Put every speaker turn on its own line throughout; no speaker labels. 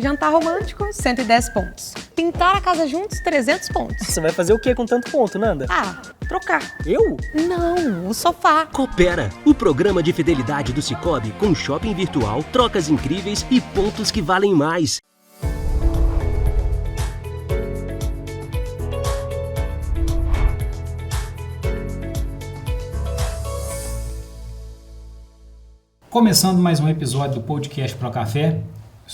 Jantar romântico, 110 pontos. Pintar a casa juntos, 300 pontos.
Você vai fazer o que com tanto ponto, Nanda?
Trocar.
Eu?
Não, o sofá.
Coopera, o programa de fidelidade do Sicoob com shopping virtual, trocas incríveis e pontos que valem mais.
Começando mais um episódio do podcast Pro Café.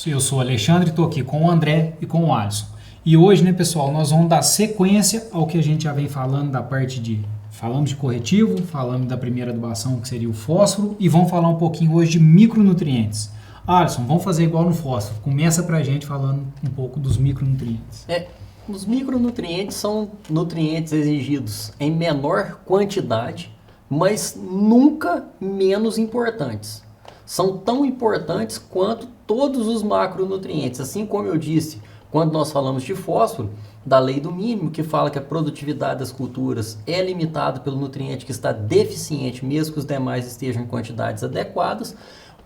Eu sou o Alexandre, estou aqui com o André e com o Alisson. E hoje, né, pessoal, nós vamos dar sequência ao que a gente já vem falando da parte de... Falamos de corretivo, falamos da primeira adubação, que seria o fósforo, e vamos falar um pouquinho hoje de micronutrientes. Alisson, vamos fazer igual no fósforo. Começa pra gente falando um pouco dos micronutrientes.
Os micronutrientes são nutrientes exigidos em menor quantidade, mas nunca menos importantes. São tão importantes quanto todos os macronutrientes. Assim como eu disse, quando nós falamos de fósforo, da lei do mínimo, que fala que a produtividade das culturas é limitada pelo nutriente que está deficiente, mesmo que os demais estejam em quantidades adequadas,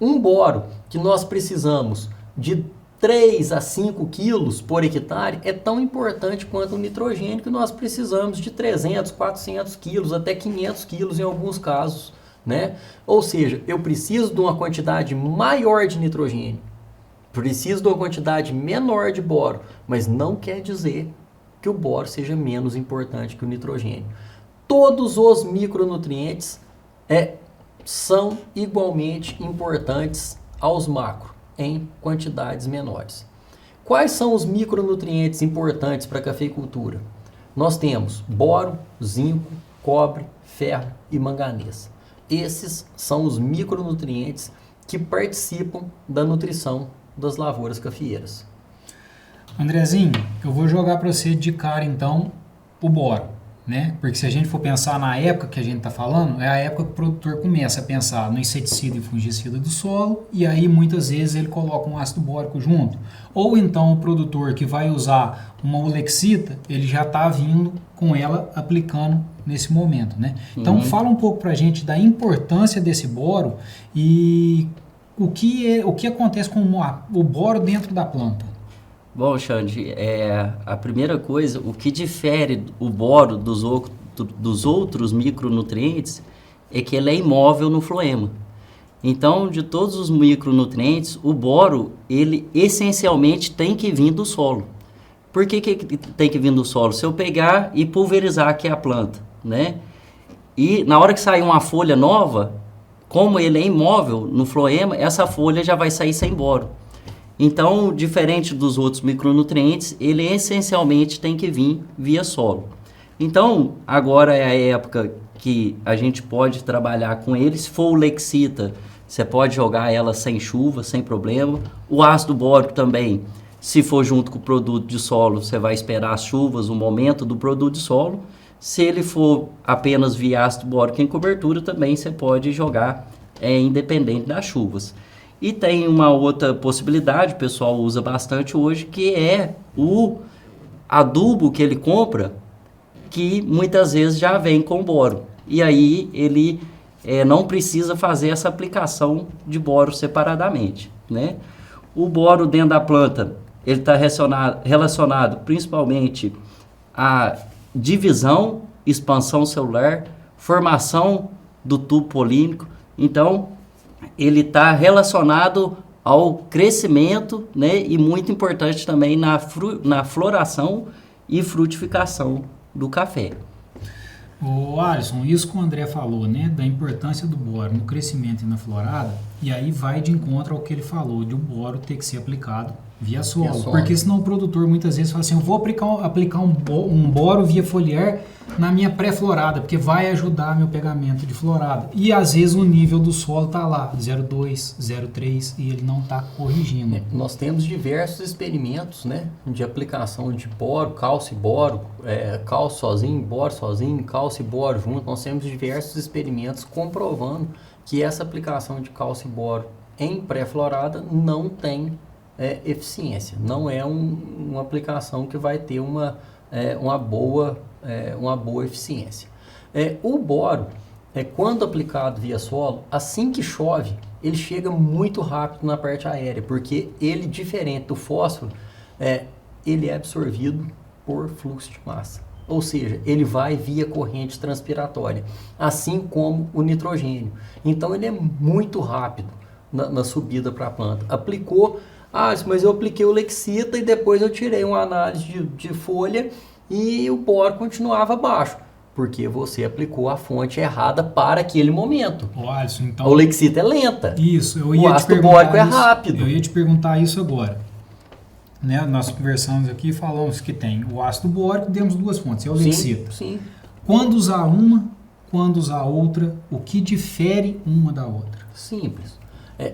um boro que nós precisamos de 3 a 5 quilos por hectare é tão importante quanto o nitrogênio, que nós precisamos de 300, 400 quilos, até 500 quilos em alguns casos, né? Ou seja, eu preciso de uma quantidade maior de nitrogênio, preciso de uma quantidade menor de boro, mas não quer dizer que o boro seja menos importante que o nitrogênio. Todos os micronutrientes são igualmente importantes aos macro, em quantidades menores. Quais são os micronutrientes importantes para a cafeicultura? Nós temos boro, zinco, cobre, ferro e manganês. Esses são os micronutrientes que participam da nutrição das lavouras cafeeiras.
Andrezinho, eu vou jogar para você de cara então o boro, né? Porque se a gente for pensar na época que a gente está falando, é a época que o produtor começa a pensar no inseticida e fungicida do solo, e aí muitas vezes ele coloca um ácido bórico junto. Ou então o produtor que vai usar uma ulexita, ele já está vindo com ela aplicando nesse momento, né? Então fala um pouco para a gente da importância desse boro e o que acontece com o boro dentro da planta.
Bom, Xande, a primeira coisa, o que difere o boro dos outros micronutrientes é que ele é imóvel no floema. Então, de todos os micronutrientes, o boro, ele essencialmente tem que vir do solo. Por que tem que vir do solo? Se eu pegar e pulverizar aqui a planta, né? E na hora que sair uma folha nova, como ele é imóvel no floema, essa folha já vai sair sem boro. Então, diferente dos outros micronutrientes, ele essencialmente tem que vir via solo. Então, agora é a época que a gente pode trabalhar com ele. Se for o Lexita, você pode jogar ela sem chuva, sem problema. O ácido bórico também, se for junto com o produto de solo, você vai esperar as chuvas, o momento do produto de solo. Se ele for apenas via ácido bórico em cobertura, também você pode jogar independente das chuvas. E tem uma outra possibilidade, o pessoal usa bastante hoje, que é o adubo que ele compra, que muitas vezes já vem com boro. E aí ele não precisa fazer essa aplicação de boro separadamente, né? O boro dentro da planta, ele está relacionado principalmente à divisão, expansão celular, formação do tubo polínico. Então, ele está relacionado ao crescimento, né? E muito importante também na floração e frutificação do café.
Ô Alisson, isso que o André falou, né, da importância do boro no crescimento e na florada, e aí vai de encontro ao que ele falou, de o boro ter que ser aplicado via solo. Porque senão o produtor muitas vezes fala assim, eu vou aplicar um boro via foliar na minha pré-florada, porque vai ajudar meu pegamento de florada. E às vezes o nível do solo está lá, 0,2, 0,3, e ele não está corrigindo.
Nós temos diversos experimentos, né, de aplicação de boro, cálcio e boro, cálcio sozinho, cálcio e boro junto. Nós temos diversos experimentos comprovando que essa aplicação de cálcio e boro em pré-florada não tem eficiência. Não é uma aplicação que vai ter uma boa eficiência. O boro,
quando aplicado via solo, assim que chove, ele chega muito rápido na parte aérea, porque ele, diferente do fósforo, ele é absorvido por fluxo de massa. Ou seja, ele vai via corrente transpiratória, assim como o nitrogênio. Então ele é muito rápido na subida para a planta. Aplicou, mas eu apliquei o Lexita e depois eu tirei uma análise de folha e o boro continuava baixo, porque você aplicou a fonte errada para aquele momento.
Alisson, então...
O Lexita é lenta.
Isso, eu
o
ia te
ácido
perguntar
bórico é
isso,
rápido.
Eu ia te perguntar isso agora. Né? Nós conversamos aqui e falamos que tem o ácido bórico, temos duas fontes, é o Lexita.
Sim.
Quando usar uma, quando usar outra, o que difere uma da outra?
Simples.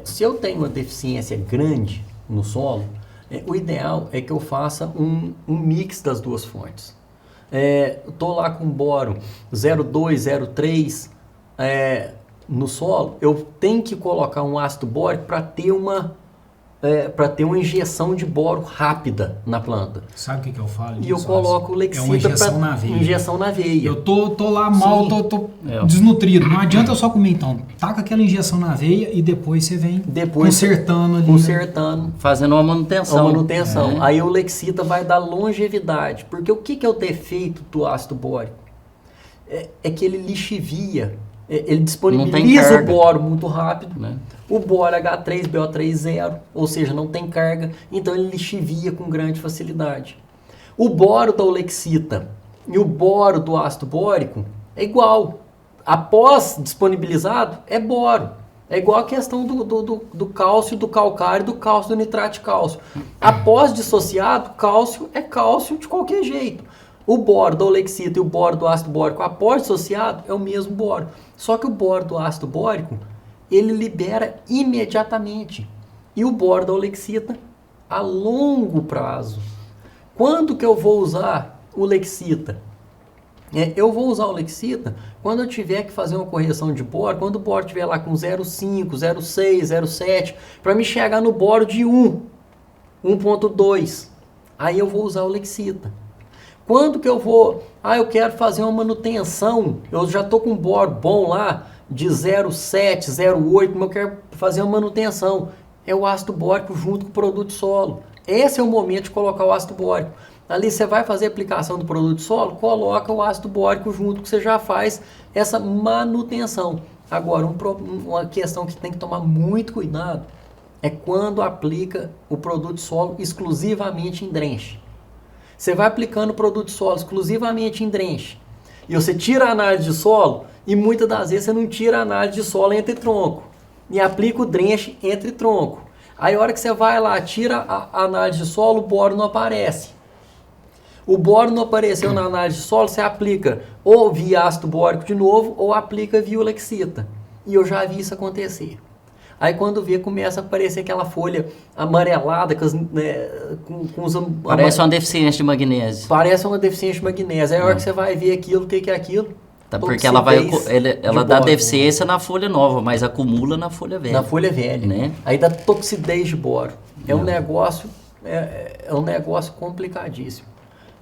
Se eu tenho uma deficiência grande no solo, o ideal é que eu faça um mix das duas fontes. Estou lá com boro 0,2, 0,3 no solo, eu tenho que colocar um ácido bórico para ter uma injeção de boro rápida na planta.
Sabe o que eu falo?
E eu coloco o Lexita para injeção na veia.
Eu tô lá mal, tô desnutrido. Não adianta eu só comer então. Taca aquela injeção na veia e depois você vem consertando ali.
Consertando.
Fazendo uma manutenção.
Aí o Lexita vai dar longevidade. Porque o que é o defeito do ácido bórico? É que ele lixivia. Ele disponibiliza o boro muito rápido, né? O boro H3BO3 ou seja, não tem carga, então ele lixivia com grande facilidade. O boro da Olexita e o boro do ácido bórico é igual. Após disponibilizado, é boro. É igual a questão do cálcio, do calcário, do cálcio, do nitrato de cálcio. Após dissociado, cálcio é cálcio de qualquer jeito. O boro da Olexita e o boro do ácido bórico após dissociado é o mesmo boro. Só que o boro do ácido bórico, ele libera imediatamente. E o boro da Olexita a longo prazo. Quando que eu vou usar o Lexita? Eu vou usar o Lexita quando eu tiver que fazer uma correção de boro, quando o boro estiver lá com 0,5, 0,6, 0,7, para me chegar no boro de 1, 1,2. Aí eu vou usar o Lexita. Quando que eu vou? Eu quero fazer uma manutenção, eu já estou com um boro bom lá, de 0,7, 0,8, mas eu quero fazer uma manutenção. É o ácido bórico junto com o produto solo. Esse é o momento de colocar o ácido bórico. Ali você vai fazer a aplicação do produto solo, coloca o ácido bórico junto, que você já faz essa manutenção. Agora, uma questão que tem que tomar muito cuidado é quando aplica o produto solo exclusivamente em drenche. Você vai aplicando o produto solo exclusivamente em drenche e você tira a análise de solo e muitas das vezes você não tira a análise de solo entre tronco e aplica o drenche entre tronco. Aí a hora que você vai lá, tira a análise de solo, o boro não aparece. O boro não apareceu na análise de solo, você aplica ou via ácido bórico de novo ou aplica via Lexita. E eu já vi isso acontecer. Aí quando vê, começa a aparecer aquela folha amarelada com os...
Parece uma deficiência de magnésio.
Parece uma deficiência de magnésio. Aí a hora que você vai ver aquilo, o que é aquilo?
Tá, porque ela dá deficiência na folha nova, mas acumula na folha velha.
Na folha velha. Né? Aí dá toxidez de boro. É um negócio complicadíssimo.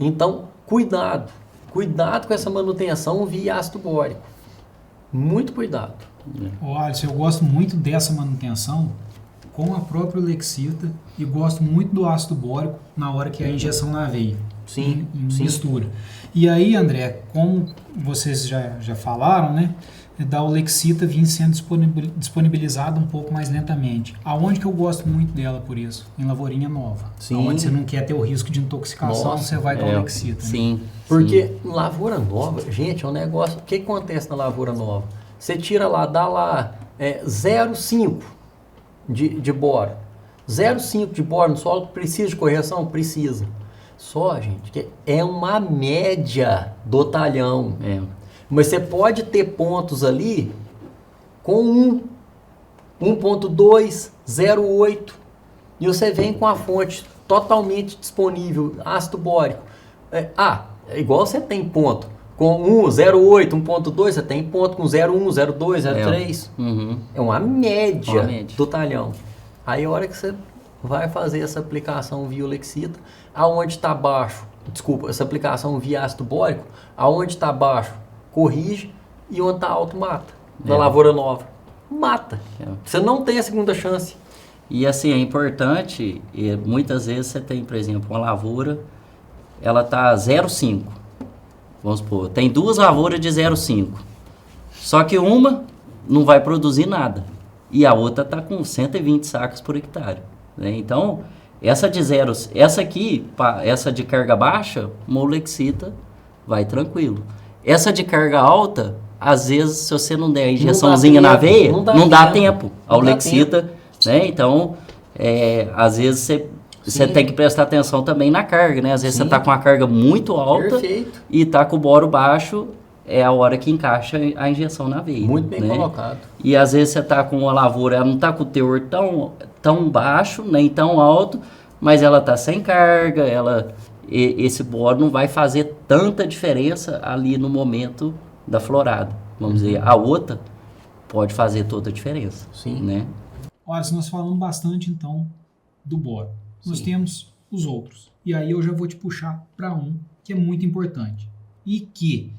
Então, cuidado com essa manutenção via ácido bórico. Muito cuidado.
Alisson, eu gosto muito dessa manutenção com a própria Lexita e gosto muito do ácido bórico na hora que é a injeção na veia.
Sim,
em mistura. E aí, André, como vocês já falaram, né, da Olexita vir sendo disponibilizada um pouco mais lentamente. Aonde que eu gosto muito dela por isso? Em lavourinha nova.
Sim.
Onde você não quer ter o risco de intoxicação, você vai com a Olexita.
Sim.
Né?
Porque lavoura nova, gente, é um negócio... O que acontece na lavoura nova? Você tira lá, dá lá 0,5 de boro. 0,5 de boro no solo, precisa de correção? Precisa. Só, gente, que é uma média do talhão. Mas você pode ter pontos ali com 1,2, 0,8. E você vem com a fonte totalmente disponível, ácido bórico. Igual você tem ponto com 1, 0,8, 1,2, você tem ponto com 0,1, 0,2, 0,3. É uma média do talhão. Aí a hora que você vai fazer essa aplicação via Lexita, aonde está baixo, essa aplicação via ácido bórico, aonde está baixo, corrige, E onde está alto, mata. Na lavoura nova, mata. Você não tem a segunda chance.
E assim, é importante, e muitas vezes você tem, por exemplo, uma lavoura, ela está 0,5. Vamos supor, tem 2 lavouras de 0,5. Só que uma não vai produzir nada. E a outra está com 120 sacos por hectare. Né? Então, essa aqui, essa de carga baixa, molexita, vai tranquilo. Essa de carga alta, às vezes, se você não der a injeçãozinha na veia, não dá tempo. A olexita, né? Então, às vezes você tem que prestar atenção também na carga, né? Às vezes você está com a carga muito alta e está com o boro baixo, é a hora que encaixa a injeção na veia.
Muito bem
né?
colocado.
E às vezes você está com uma lavoura, ela não está com o teor tão baixo, nem tão alto, mas ela está sem carga, esse boro não vai fazer tanta diferença ali no momento da florada. Vamos dizer, a outra pode fazer toda a diferença.
Sim.
Né?
Olha, nós falamos bastante então do boro. Nós temos os outros. E aí eu já vou te puxar para um que é muito importante. E que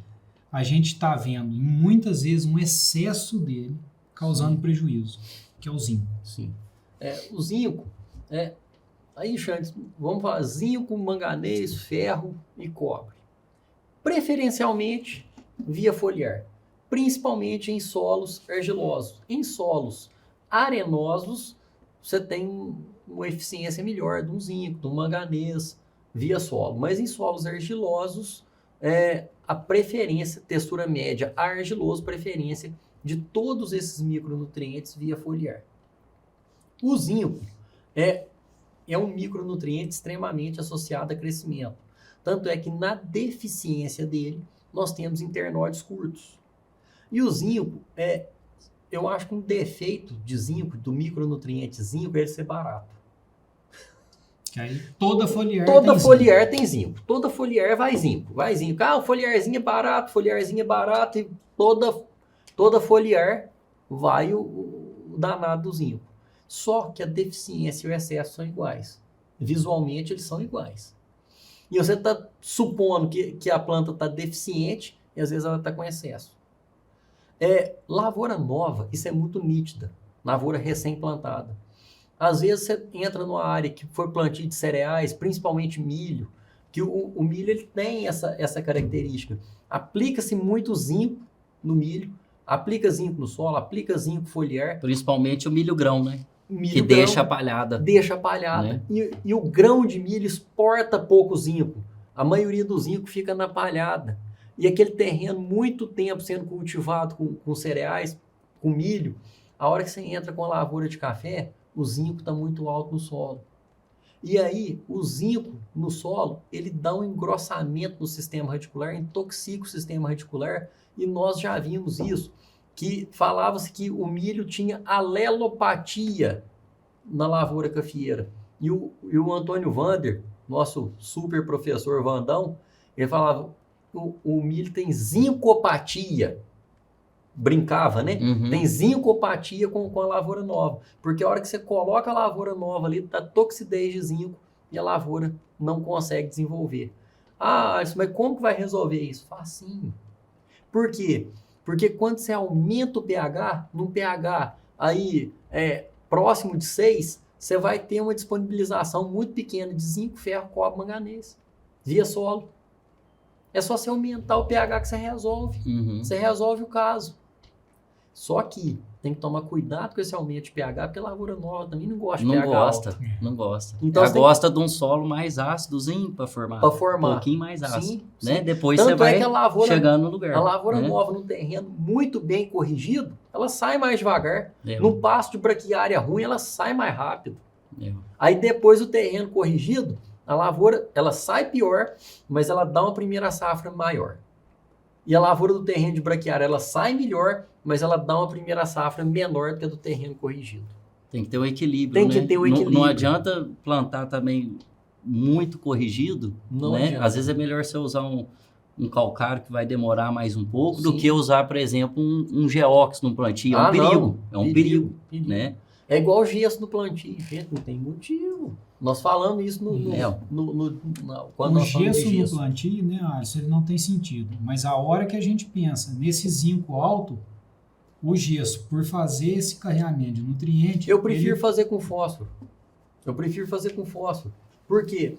a gente está vendo muitas vezes um excesso dele causando prejuízo, que é o zinco.
Sim. O zinco, aí, Xandes, vamos falar zinco, manganês, ferro e cobre. Preferencialmente via foliar, principalmente em solos argilosos. Em solos arenosos, você tem uma eficiência melhor de um zinco, de um manganês via solo. Mas em solos argilosos, a preferência, textura média argiloso, preferência de todos esses micronutrientes via foliar. O zinco é um micronutriente extremamente associado a crescimento. Tanto é que na deficiência dele, nós temos internóides curtos. E o zinco, eu acho que um defeito de zinco, do micronutriente zinco, é ele ser barato.
Que aí toda foliar
tem zinco. Toda foliar vai zinco. Ah, o foliarzinho é barato e toda foliar vai o danado do zinco. Só que a deficiência e o excesso são iguais. Visualmente, eles são iguais. E você está supondo que a planta está deficiente e às vezes ela está com excesso. Lavoura nova, isso é muito nítida. Lavoura recém-plantada. Às vezes você entra numa área que foi plantio de cereais, principalmente milho, que o milho ele tem essa característica. Aplica-se muito zinco no milho, aplica zinco no solo, aplica zinco foliar.
Principalmente o milho grão, né?
Milho
que
grão,
deixa a palhada.
Deixa a palhada. Né? E o grão de milho exporta pouco zinco. A maioria do zinco fica na palhada. E aquele terreno muito tempo sendo cultivado com cereais, com milho, a hora que você entra com a lavoura de café, o zinco está muito alto no solo. E aí, o zinco no solo, ele dá um engrossamento no sistema radicular, intoxica o sistema radicular, e nós já vimos isso, que falava-se que o milho tinha alelopatia na lavoura cafeeira. E o Antônio Vander, nosso super professor Vandão, ele falava, o milho tem zincopatia. Brincava, né?
Uhum.
Tem zincopatia com a lavoura nova. Porque a hora que você coloca a lavoura nova ali, tá toxidez de zinco e a lavoura não consegue desenvolver. Ah, mas como que vai resolver isso? Facinho. Por quê? Porque quando você aumenta o pH, num pH aí próximo de 6, você vai ter uma disponibilização muito pequena de zinco, ferro, cobre, manganês, via solo. É só você aumentar o pH que você resolve.
Uhum.
Você resolve o caso. Só que tem que tomar cuidado com esse aumento de pH, porque a lavoura nova também não gosta de pH alto.
Não gosta.
Então,
ela gosta de um solo mais ácidozinho para formar. Um pouquinho mais ácido.
Sim,
né?
sim.
Depois
Tanto
você vai
que a lavoura,
chegando no lugar.
A lavoura
né?
nova, num terreno muito bem corrigido, ela sai mais devagar. Num pasto de braquiária ruim, ela sai mais rápido. Aí depois o terreno corrigido, a lavoura, ela sai pior, mas ela dá uma primeira safra maior. E a lavoura do terreno de braquiária, ela sai melhor, mas ela dá uma primeira safra menor do que a do terreno corrigido.
Tem que ter um equilíbrio,
Tem que ter um equilíbrio.
Não adianta plantar também muito corrigido,
Não
né?
adianta.
Às vezes é melhor você usar um calcário que vai demorar mais um pouco do que usar, por exemplo, um geox no plantio. É um perigo. É um perigo, né?
É igual gesso no plantio. Gente, não tem motivo. Nós falamos isso quando
O
nós falamos de
gesso no
gesso.
plantio, né, Alisson, ele não tem sentido. Mas a hora que a gente pensa nesse zinco alto, o gesso, por fazer esse carreamento de nutriente...
Eu prefiro fazer com fósforo. Por quê?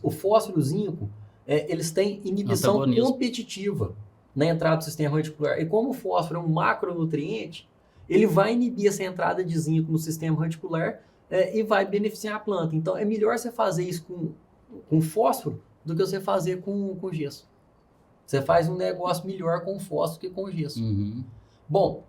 O fósforo e o zinco, eles têm inibição
Antagonismo.
competitiva na entrada do sistema reticular. E como o fósforo é um macronutriente, ele vai inibir essa entrada de zinco no sistema reticular e vai beneficiar a planta. Então, é melhor você fazer isso com fósforo do que você fazer com gesso. Você faz um negócio melhor com fósforo que com gesso.
Uhum.
Bom,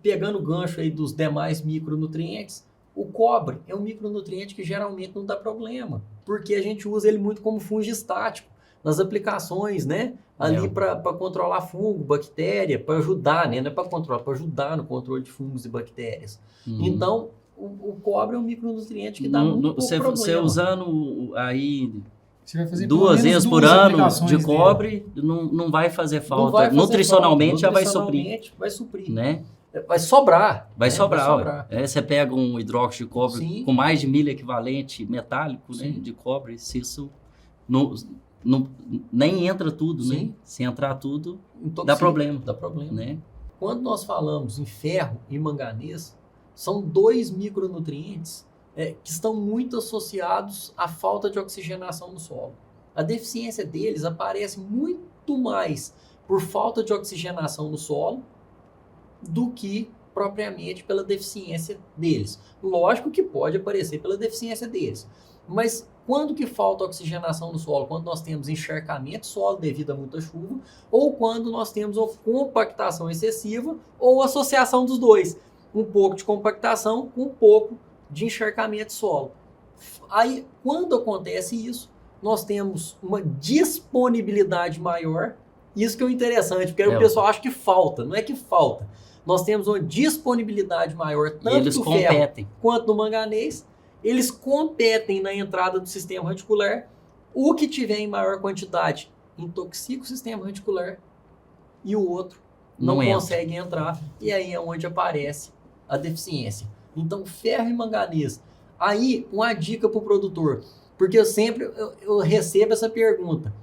pegando o gancho aí dos demais micronutrientes, o cobre é um micronutriente que geralmente não dá problema, porque a gente usa ele muito como fungistático nas aplicações, né? Ali para controlar fungo, bactéria, para ajudar, né? Não é para controlar, para ajudar no controle de fungos e bactérias.
Uhum.
Então, o cobre é um micronutriente que dá muito pouco problema.
Você usando aí
Você vai fazer
2 vezes por ano
aplicações
de
dele.
cobre, não vai fazer falta.
Não vai fazer
Nutricionalmente
falta.
já
Vai suprir.
né?
Vai sobrar.
Vai
né?
sobrar. Você pega um hidróxido de cobre
Sim.
com mais de 1000 equivalente metálico, né,
Sim.
de cobre, se isso nem entra tudo,
Sim.
né? Se entrar tudo,
Intoxica.
dá problema.
Dá problema.
Né?
Quando nós falamos em ferro e manganês, são 2 micronutrientes que estão muito associados à falta de oxigenação no solo. A deficiência deles aparece muito mais por falta de oxigenação no solo do que propriamente pela deficiência deles. Lógico que pode aparecer pela deficiência deles, mas quando que falta oxigenação no solo? Quando nós temos encharcamento do solo devido a muita chuva, ou quando nós temos uma compactação excessiva, ou associação dos dois. Um pouco de compactação com um pouco de encharcamento do solo. Aí, quando acontece isso, nós temos uma disponibilidade maior. Isso que é o interessante, porque aí o pessoal acha que falta. Não é que falta. Nós temos uma disponibilidade maior, tanto
eles
do
competem.
ferro quanto do manganês. Eles competem na entrada do sistema reticular. O que tiver em maior quantidade intoxica o sistema reticular e o outro não consegue entrar. E aí é onde aparece a deficiência. Então, ferro e manganês. Aí, uma dica para o produtor, porque eu recebo essa pergunta.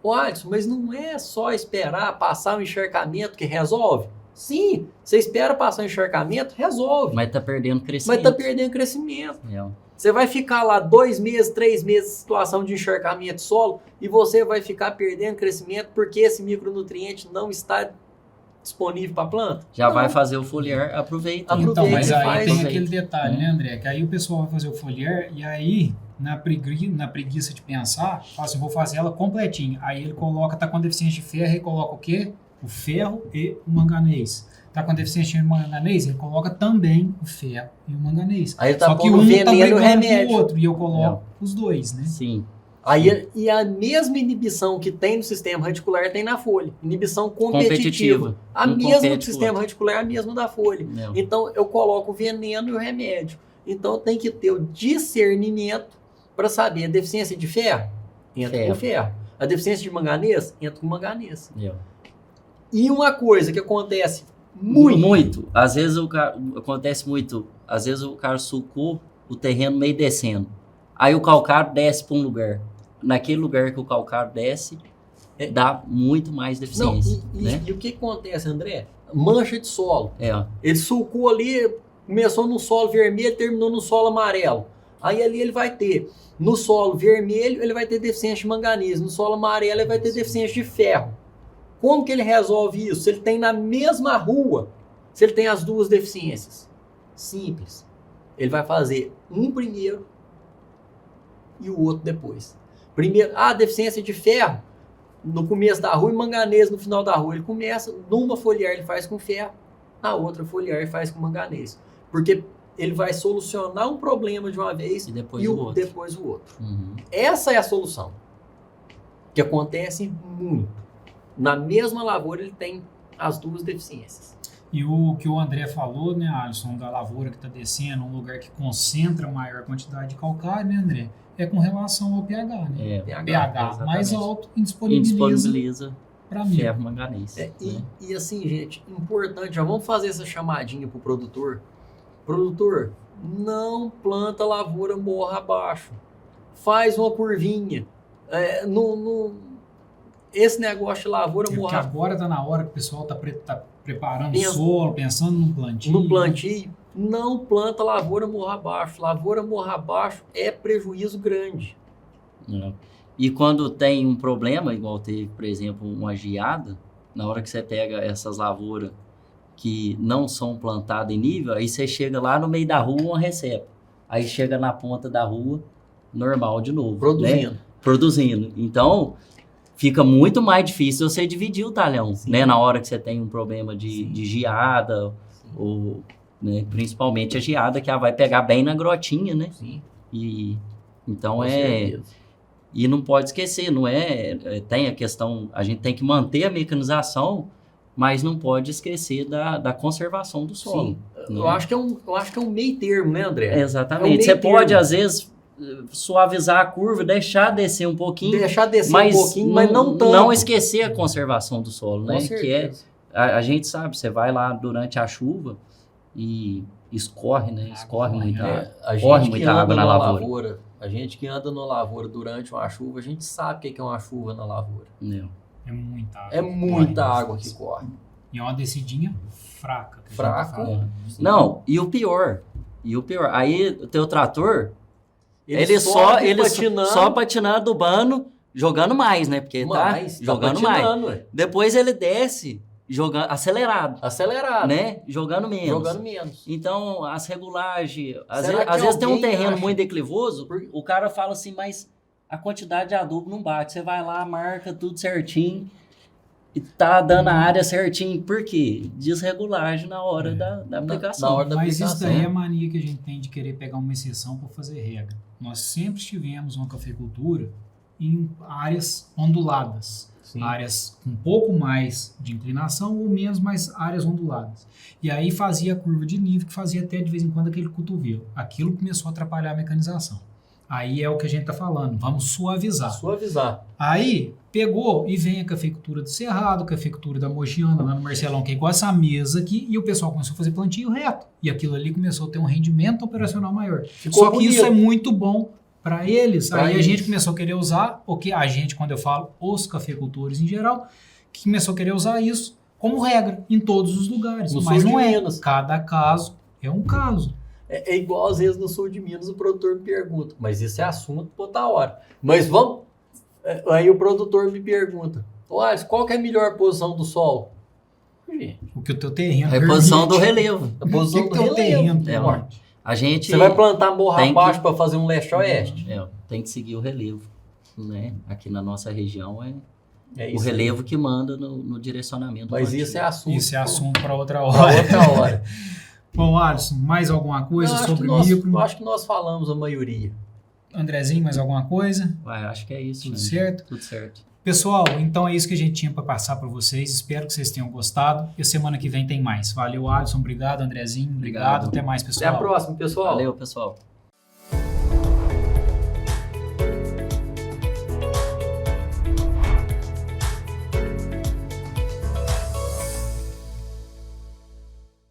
Ô, Alisson, mas não é só esperar passar um encharcamento que resolve? Sim, você espera passar um encharcamento, resolve.
Mas tá perdendo crescimento.
Você vai ficar lá 2 meses, 3 meses em situação de encharcamento de solo e você vai ficar perdendo crescimento porque esse micronutriente não está disponível para a planta?
Já vai fazer o foliar, aproveita.
Então, mas aí
faz,
tem aquele detalhe, né, André? Que aí o pessoal vai fazer o foliar e aí, na preguiça de pensar, fala assim, vou fazer ela completinha. Aí ele tá com deficiência de ferro e coloca o quê? O ferro e o manganês. Tá com deficiência de manganês, ele coloca também o ferro e o manganês.
Aí ele tá
Só que
pondo
um
veneno
tá
e o
brigando
remédio.
com o outro e eu coloco os dois, né?
Sim.
Aí, e a mesma inibição que tem no sistema reticular tem na folha. Inibição competitiva. A mesma do sistema reticular é a mesma da folha. Então, eu coloco o veneno e o remédio. Então, tem que ter o discernimento para saber a deficiência de ferro, entra com ferro. A deficiência de manganês, entra com manganês. E uma coisa que acontece muito.
Às vezes acontece muito. Às vezes o cara sulcou o terreno meio descendo. Aí o calcário desce para um lugar. Naquele lugar que o calcário desce, dá muito mais deficiência.
E o que acontece, André? Mancha de solo. Ele sulcou ali, começou no solo vermelho, terminou no solo amarelo. Aí ali ele vai ter, no solo vermelho, ele vai ter deficiência de manganês. No solo amarelo, ele vai ter deficiência de ferro. Como que ele resolve isso? Se ele tem na mesma rua, se ele tem as duas deficiências? Simples. Ele vai fazer um primeiro e o outro depois. Primeiro, deficiência de ferro no começo da rua e manganês no final da rua. Ele começa, numa foliar ele faz com ferro, na outra foliar ele faz com manganês. Porque ele vai solucionar um problema de uma vez
e depois o outro.
Uhum. Essa é a solução. Que acontece muito. Na mesma lavoura ele tem as duas deficiências.
E o que o André falou, né, Alisson, da lavoura que está descendo, um lugar que concentra maior quantidade de calcário, né, André? É com relação ao pH, né? pH mais alto indisponibiliza para mim.
Ferro, manganês.
E assim, gente, importante, já vamos fazer essa chamadinha para o produtor Produtor, não planta lavoura morra abaixo. Faz uma curvinha. Esse negócio de lavoura morra
abaixo. Agora está na hora que o pessoal está preparando o solo, pensando no plantio.
No plantio, não planta lavoura morra abaixo. Lavoura morra abaixo é prejuízo grande.
E quando tem um problema, igual teve, por exemplo, uma geada, na hora que você pega essas lavouras que não são plantadas em nível, aí você chega lá no meio da rua, uma recepa. Aí chega na ponta da rua, normal de novo.
Produzindo.
Né? Produzindo. Então, fica muito mais difícil você dividir o talhão, né? Na hora que você tem um problema de geada, ou, né? Principalmente a geada, que ela vai pegar bem na grotinha, né?
Sim.
E, então
Com certeza.
E não pode esquecer, tem a questão, a gente tem que manter a mecanização, mas não pode esquecer da conservação do solo.
Sim. Eu acho que é um meio termo, né, André?
Exatamente. Você pode, às vezes, suavizar a curva, deixar descer um pouquinho. Mas não tanto. Não esquecer a conservação do solo, né? Que a gente sabe, você vai lá durante a chuva e escorre, né? Escorre muita água na lavoura.
A gente que anda na lavoura durante uma chuva, a gente sabe o que é uma chuva na lavoura.
É muita água.
É muita água que corre.
E é uma descidinha fraca.
Fraca.
Não, e o pior. Aí o teu trator, ele só patinando, adubando, jogando mais, né? Porque tá jogando mais. Depois ele desce acelerado, né? Jogando menos. Então, as regulagens, às vezes tem um terreno muito declivoso, o cara fala assim, mas a quantidade de adubo não bate. Você vai lá, marca tudo certinho e tá dando a área certinho. Por quê? Desregulagem na hora da aplicação.
Mas isso daí é a mania que a gente tem de querer pegar uma exceção para fazer regra. Nós sempre tivemos uma cafeicultura em áreas onduladas. Sim. Áreas com um pouco mais de inclinação ou menos, mas áreas onduladas. E aí fazia a curva de nível, que fazia até de vez em quando aquele cotovelo. Aquilo começou a atrapalhar a mecanização. Aí é o que a gente está falando, vamos suavizar. Aí pegou e vem a cafeicultura do Cerrado, a cafeicultura da Mogiana, lá no Marcelão, que é igual essa mesa aqui, e o pessoal começou a fazer plantio reto. E aquilo ali começou a ter um rendimento operacional maior. Só que isso é muito bom para eles. Aí a gente começou a querer usar, porque a gente, quando eu falo os cafeicultores em geral, que começou a querer usar isso como regra em todos os lugares. Mas não é. Cada caso é um caso.
É igual às vezes no sul de Minas o produtor me pergunta, mas esse é assunto por outra hora. Mas vamos... Aí o produtor me pergunta, Alisson, qual que é a melhor posição do solo?
Gente, o que o teu terreno...
É a posição do relevo.
A posição do teu terreno.
Você
vai plantar morra abaixo para fazer um leste-oeste?
Tem que seguir o relevo. Né? Aqui na nossa região
é
o relevo que manda no direcionamento.
Mas isso é assunto.
Isso é assunto para outra hora. Bom, Alisson, mais alguma coisa sobre o micro?
Eu acho que nós falamos a maioria.
Andrezinho, mais alguma coisa?
Acho que é isso.
Tudo certo?
Tudo certo.
Pessoal, então é isso que a gente tinha para passar para vocês. Espero que vocês tenham gostado. E a semana que vem tem mais. Valeu, Alisson. Obrigado, Andrezinho. Obrigado. Até mais, pessoal.
Até a próxima, pessoal.
Valeu, pessoal.